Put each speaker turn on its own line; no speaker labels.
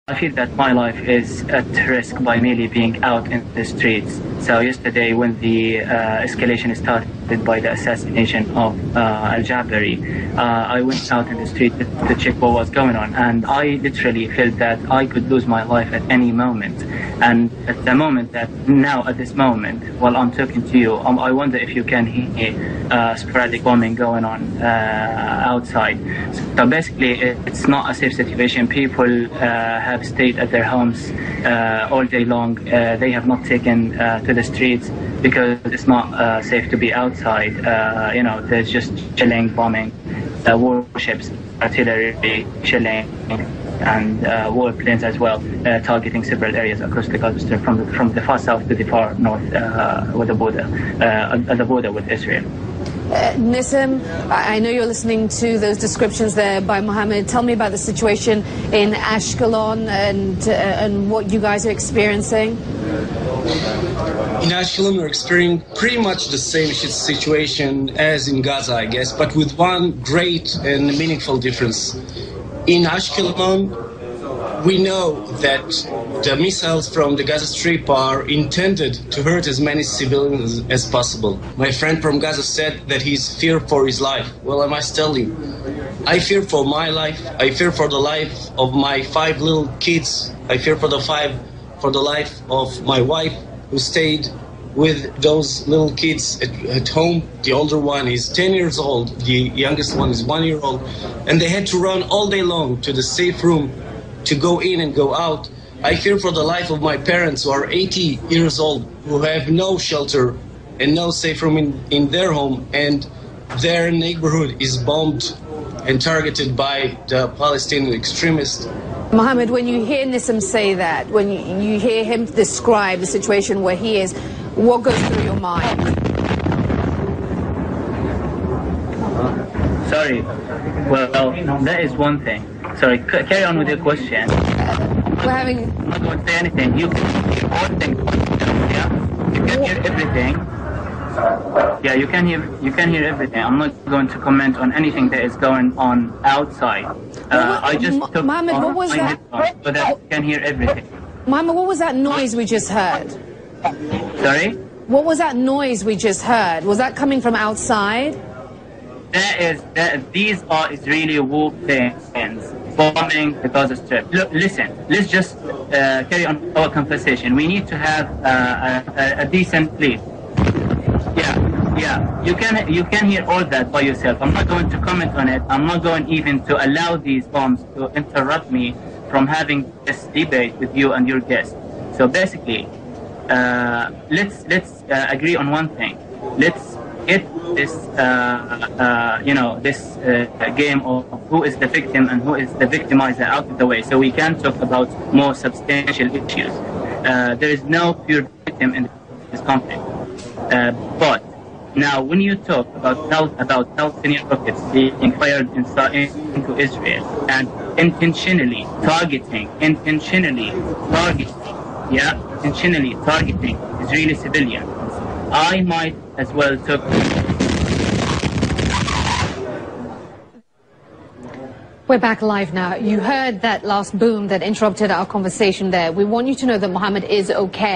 I feel that my life is at risk by merely being out in the streets. So yesterday when the escalation started by the assassination of Al-Jabari, I went out in the street to check what was going on, and I literally felt that I could lose my life at any moment. And at the moment that now, at this moment, while I'm talking to you, I wonder if you can hear sporadic bombing going on outside. So basically, it's not a safe situation. People have stayed at their homes all day long. They have not taken to the streets because it's not safe to be outside. There's just chilling, bombing, warships, artillery, chilling, and warplanes as well, targeting several areas across the Gaza Strip, from the far south to the far north, with the border, at the border with Israel.
Nissim, I know you're listening to those descriptions there by Mohammed. Tell me about the situation in Ashkelon and what you guys are experiencing.
In Ashkelon, we're experiencing pretty much the same situation as in Gaza, I guess, but with one great and meaningful difference. In Ashkelon, we know that the missiles from the Gaza Strip are intended to hurt as many civilians as possible. My friend from Gaza said that he's feared for his life. Well, I must tell you, I fear for my life. I fear for the life of my 5 little kids. I fear for the life of my wife, who stayed with those little kids at home. The older one is 10 years old. The youngest one is 1 year old. And they had to run all day long to the safe room to go in and go out. I fear for the life of my parents, who are 80 years old, who have no shelter and no safe room in their home, and their neighborhood is bombed and targeted by the Palestinian extremists.
Mohammed, when you hear Nissim say that, when you hear him describe the situation where he is, what goes through your mind?
Sorry. Well, that is one thing. Sorry, carry on with your question. I'm not going to say anything. You can hear all things. Yeah? You can hear everything. Yeah, you can hear everything. I'm not going to comment on anything that is going on outside. I just took
Mohammed, what was that?
So that you can hear everything.
Mohammed, what was that noise we just heard?
Sorry?
What was that noise we just heard? Was that coming from outside? These are Israeli warplanes bombing the Gaza Strip. Look, listen, let's just carry on our conversation. We need to have a decent place. Yeah, you can hear all that by yourself. I'm not going to comment on it. I'm not going even to allow these bombs to interrupt me from having this debate with you and your guests. So basically, let's agree on one thing. Let's get this game of who is the victim and who is the victimizer out of the way, so we can talk about more substantial issues. There is no pure victim in this conflict. But now, when you talk about Palestinian rockets being fired into Israel and intentionally targeting Israeli civilians, I might as well talk. We're back live now. You heard that last boom that interrupted our conversation there. We want you to know that Mohammed is okay.